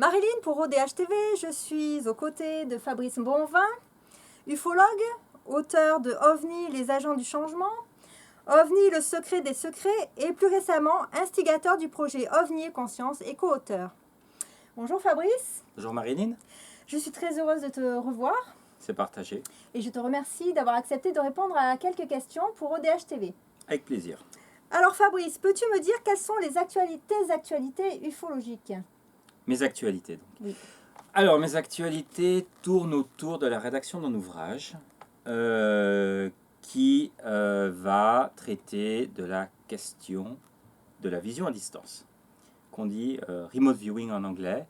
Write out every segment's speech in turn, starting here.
Marilyn pour ODH TV, je suis aux côtés de Fabrice Bonvin, ufologue, auteur de OVNI, les agents du changement, OVNI, le secret des secrets et plus récemment instigateur du projet OVNI et Conscience et co-auteur. Bonjour Fabrice. Bonjour Marilyn. Je suis très heureuse de te revoir. C'est partagé. Et je te remercie d'avoir accepté de répondre à quelques questions pour ODH TV. Avec plaisir. Alors Fabrice, peux-tu me dire quelles sont les actualités ufologiques? Mes actualités donc. Oui. Alors mes actualités tournent autour de la rédaction d'un ouvrage qui va traiter de la question de la vision à distance, qu'on dit remote viewing en anglais.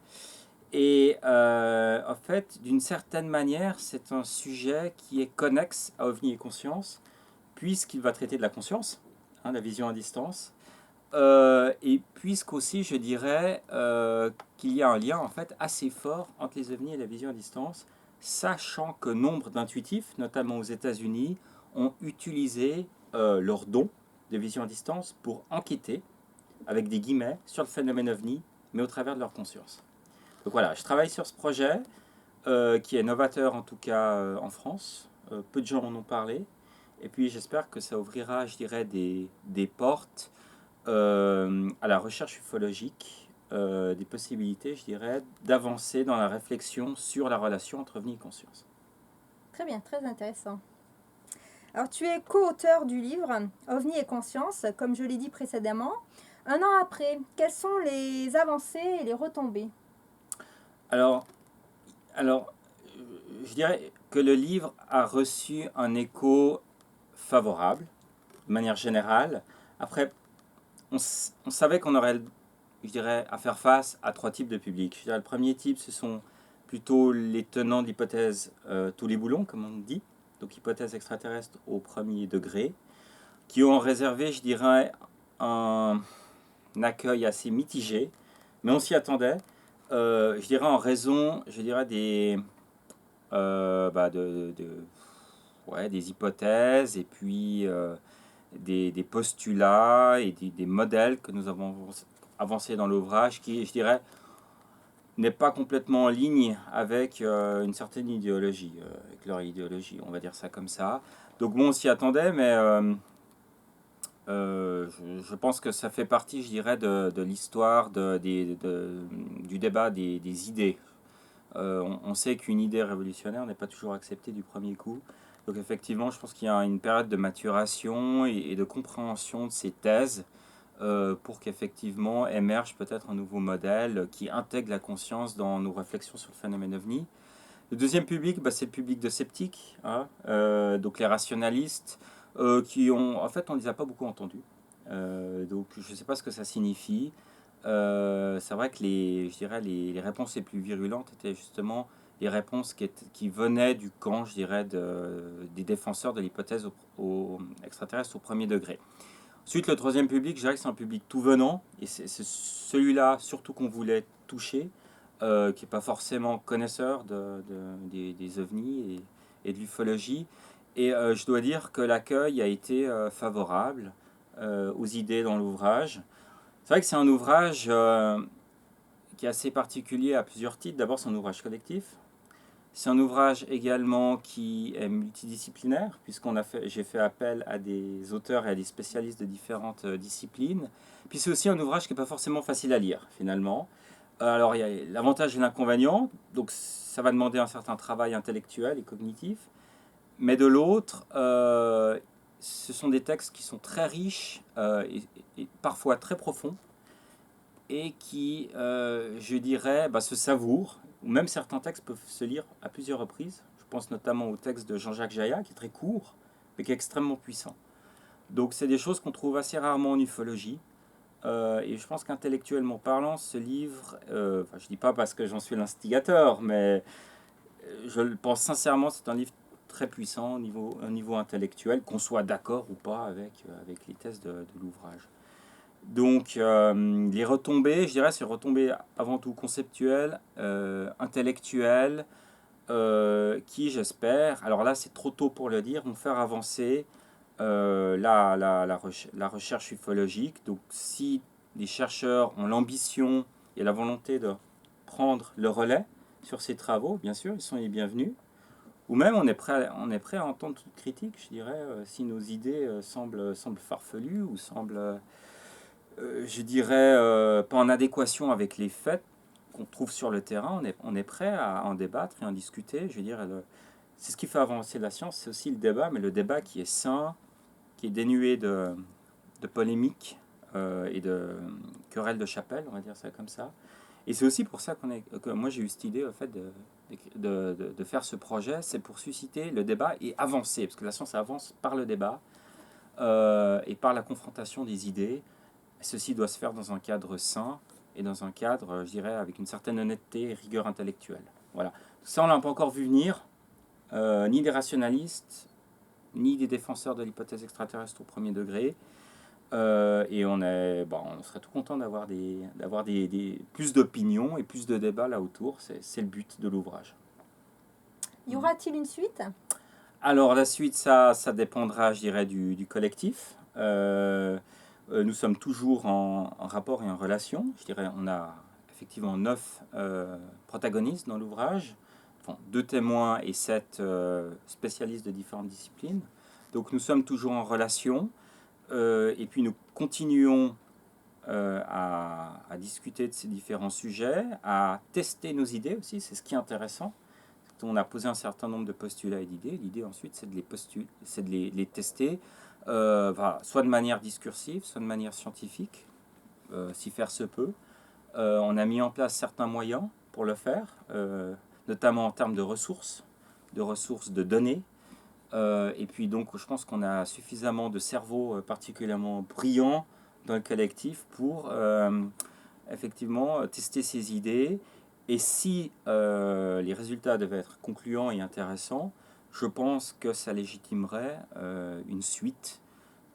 Et en fait, d'une certaine manière, c'est un sujet qui est connexe à OVNI et Conscience, puisqu'il va traiter de la conscience, la vision à distance. Et puisqu'aussi, je dirais qu'il y a un lien en fait assez fort entre les ovnis et la vision à distance, sachant que nombre d'intuitifs, notamment aux États-Unis, ont utilisé leur don de vision à distance pour enquêter, avec des guillemets, sur le phénomène ovni, mais au travers de leur conscience. Donc voilà, je travaille sur ce projet qui est novateur en tout cas en France. Peu de gens en ont parlé. Et puis j'espère que ça ouvrira, je dirais, des portes à la recherche ufologique, des possibilités, je dirais, d'avancer dans la réflexion sur la relation entre OVNI et conscience. Très bien, très intéressant. Alors tu es co-auteur du livre OVNI et Conscience, comme je l'ai dit précédemment. Un an après, quelles sont les avancées et les retombées? Alors, je dirais que le livre a reçu un écho favorable, de manière générale. Après, on savait qu'on aurait, je dirais, à faire face à trois types de publics. Je dirais, le premier type, ce sont plutôt les tenants de l'hypothèse tous les boulons, comme on dit, donc hypothèse extraterrestre au premier degré, qui ont réservé, je dirais, un accueil assez mitigé, mais on s'y attendait, je dirais en raison, je dirais, des des hypothèses et puis des postulats et des modèles que nous avons avancés dans l'ouvrage qui, je dirais, n'est pas complètement en ligne avec une certaine idéologie, avec leur idéologie, on va dire ça comme ça. Donc bon, on s'y attendait, mais je pense que ça fait partie, je dirais, de l'histoire du débat des idées. On sait qu'une idée révolutionnaire n'est pas toujours acceptée du premier coup. Donc effectivement, je pense qu'il y a une période de maturation et de compréhension de ces thèses pour qu'effectivement émerge peut-être un nouveau modèle qui intègre la conscience dans nos réflexions sur le phénomène OVNI. Le deuxième public, c'est le public de sceptiques, donc les rationalistes, qui ont, en fait, on ne les a pas beaucoup entendus. Donc je ne sais pas ce que ça signifie. C'est vrai que je dirais, les réponses les plus virulentes étaient justement les réponses qui venaient du camp, je dirais, des défenseurs de l'hypothèse extraterrestre au premier degré. Ensuite, le troisième public, je dirais que c'est un public tout venant, et c'est celui-là surtout qu'on voulait toucher, qui n'est pas forcément connaisseur des ovnis et de l'ufologie. Et je dois dire que l'accueil a été favorable aux idées dans l'ouvrage. C'est vrai que c'est un ouvrage qui est assez particulier à plusieurs titres. D'abord, c'est un ouvrage collectif. C'est un ouvrage également qui est multidisciplinaire, j'ai fait appel à des auteurs et à des spécialistes de différentes disciplines. Puis c'est aussi un ouvrage qui n'est pas forcément facile à lire, finalement. Alors, il y a l'avantage et l'inconvénient. Donc, ça va demander un certain travail intellectuel et cognitif. Mais de l'autre, ce sont des textes qui sont très riches et parfois très profonds et qui, je dirais, se savourent. Ou même certains textes peuvent se lire à plusieurs reprises. Je pense notamment au texte de Jean-Jacques Jaillat, qui est très court, mais qui est extrêmement puissant. Donc c'est des choses qu'on trouve assez rarement en ufologie. Et je pense qu'intellectuellement parlant, ce livre, je ne dis pas parce que j'en suis l'instigateur, mais je le pense sincèrement, c'est un livre très puissant au niveau intellectuel, qu'on soit d'accord ou pas avec les thèses de l'ouvrage. Donc les retombées, je dirais, c'est retombées avant tout conceptuelles, intellectuelles, qui j'espère, alors là c'est trop tôt pour le dire, vont faire avancer la recherche ufologique. Donc si les chercheurs ont l'ambition et la volonté de prendre le relais sur ces travaux, bien sûr, ils sont les bienvenus. Ou même on est prêt à entendre toute critique, je dirais, si nos idées semblent farfelues ou semblent, je dirais, pas en adéquation avec les faits qu'on trouve sur le terrain. On est prêt à en débattre et en discuter. Je veux dire, c'est ce qui fait avancer la science, c'est aussi le débat, mais le débat qui est sain, qui est dénué de polémiques et de querelles de chapelle, on va dire ça comme ça. Et c'est aussi pour ça que moi j'ai eu cette idée en fait, de faire ce projet, c'est pour susciter le débat et avancer, parce que la science avance par le débat et par la confrontation des idées. Ceci doit se faire dans un cadre sain et dans un cadre, je dirais, avec une certaine honnêteté et rigueur intellectuelle. Voilà. Ça, on l'a pas encore vu venir, ni des rationalistes, ni des défenseurs de l'hypothèse extraterrestre au premier degré. Et on serait tout content d'avoir plus d'opinions et plus de débats là autour. C'est le but de l'ouvrage. Y aura-t-il une suite? Alors la suite, ça dépendra, je dirais, du collectif. Nous sommes toujours en rapport et en relation. Je dirais, on a effectivement 9 protagonistes dans l'ouvrage, enfin, 2 témoins et 7 spécialistes de différentes disciplines. Donc nous sommes toujours en relation. Et puis nous continuons à discuter de ces différents sujets, à tester nos idées aussi, c'est ce qui est intéressant. On a posé un certain nombre de postulats et d'idées. L'idée ensuite, c'est de les tester, soit de manière discursive, soit de manière scientifique, si faire se peut. On a mis en place certains moyens pour le faire, notamment en termes de ressources de données. Et puis donc, je pense qu'on a suffisamment de cerveaux particulièrement brillants dans le collectif pour effectivement tester ces idées. Et si les résultats devaient être concluants et intéressants, je pense que ça légitimerait une suite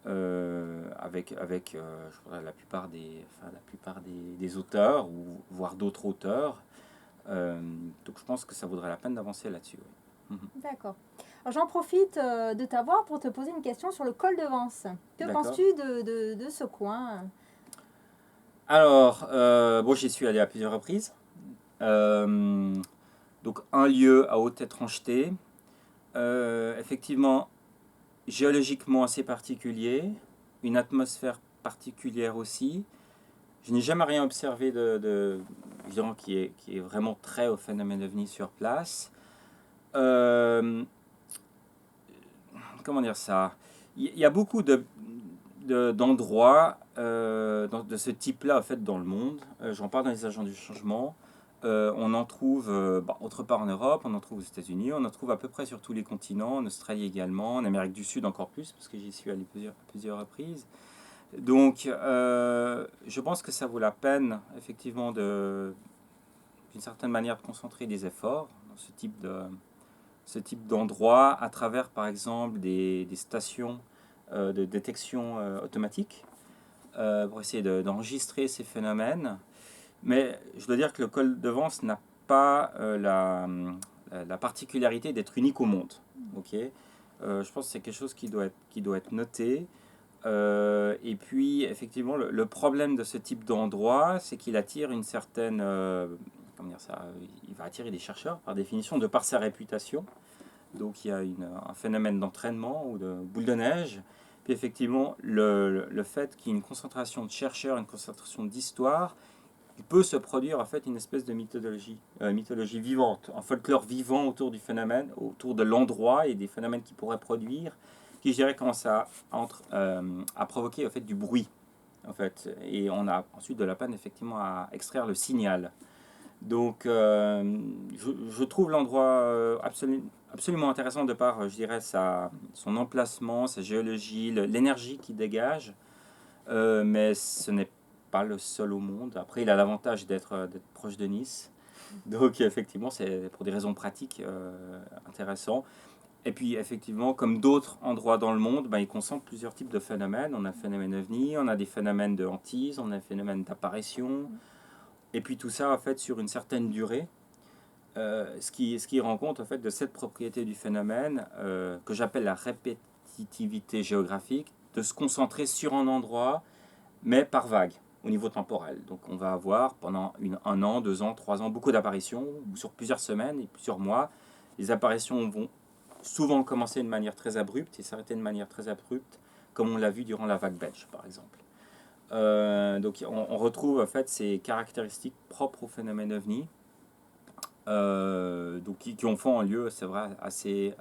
avec je crois, la plupart des auteurs, ou voire d'autres auteurs. Donc je pense que ça vaudrait la peine d'avancer là-dessus. Oui. D'accord. Alors, j'en profite de t'avoir pour te poser une question sur le col de Vence. Que D'accord. penses-tu de ce coin? Alors, bon, j'y suis allé à plusieurs reprises. Donc un lieu à haute étrangeté, effectivement géologiquement assez particulier, une atmosphère particulière aussi. Je n'ai jamais rien observé je dirais, qui est vraiment trait au phénomène ovni sur place. Comment dire ça? Il y a beaucoup d'endroits de ce type-là en fait, dans le monde. J'en parle dans les agents du changement. On en trouve autre part en Europe, on en trouve aux États-Unis, on en trouve à peu près sur tous les continents, en Australie également, en Amérique du Sud encore plus, parce que j'y suis allé plusieurs reprises. Donc, je pense que ça vaut la peine, effectivement, d'une certaine manière, de concentrer des efforts dans ce type d'endroit, à travers, par exemple, des stations de détection automatique, pour essayer d'enregistrer ces phénomènes. Mais je dois dire que le col de Vence n'a pas la particularité d'être unique au monde. Okay, je pense que c'est quelque chose qui doit être noté. Et puis, effectivement, le problème de ce type d'endroit, c'est qu'il attire une certaine... comment dire ça? Il va attirer des chercheurs, par définition, de par sa réputation. Donc, il y a un phénomène d'entraînement ou de boule de neige. Puis, effectivement, le fait qu'il y ait une concentration de chercheurs, une concentration d'histoire, il peut se produire en fait une espèce de mythologie vivante, un folklore vivant autour du phénomène, autour de l'endroit et des phénomènes qui pourraient produire, qui je dirais commence à provoquer en fait du bruit en fait, et on a ensuite de la peine effectivement à extraire le signal. Donc je trouve l'endroit absolument intéressant de par je dirais son emplacement, sa géologie, l'énergie qu'il dégage, mais ce n'est pas le seul au monde. Après, il a l'avantage d'être proche de Nice. Donc, effectivement, c'est pour des raisons pratiques intéressant. Et puis, effectivement, comme d'autres endroits dans le monde, il concentre plusieurs types de phénomènes. On a le phénomène ovni, on a des phénomènes de hantise, on a des phénomènes d'apparition. Et puis, tout ça, en fait, sur une certaine durée. Ce qui rend compte, en fait, de cette propriété du phénomène que j'appelle la répétitivité géographique, de se concentrer sur un endroit, mais par vague. au niveau temporel. Donc on va avoir pendant 1 an, 2 ans, 3 ans, beaucoup d'apparitions, sur plusieurs semaines et plusieurs mois. Les apparitions vont souvent commencer de manière très abrupte et s'arrêter de manière très abrupte, comme on l'a vu durant la vague belge, par exemple. Donc on retrouve en fait ces caractéristiques propres au phénomène OVNI, donc qui font un lieu, c'est vrai, assez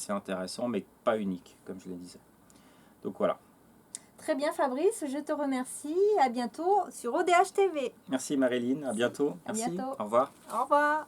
intéressant, mais pas unique, comme je le disais. Donc voilà. Très bien Fabrice, je te remercie. À bientôt sur ODH TV. Merci Marilyn, à bientôt. À Merci. bientôt. Au revoir. Au revoir.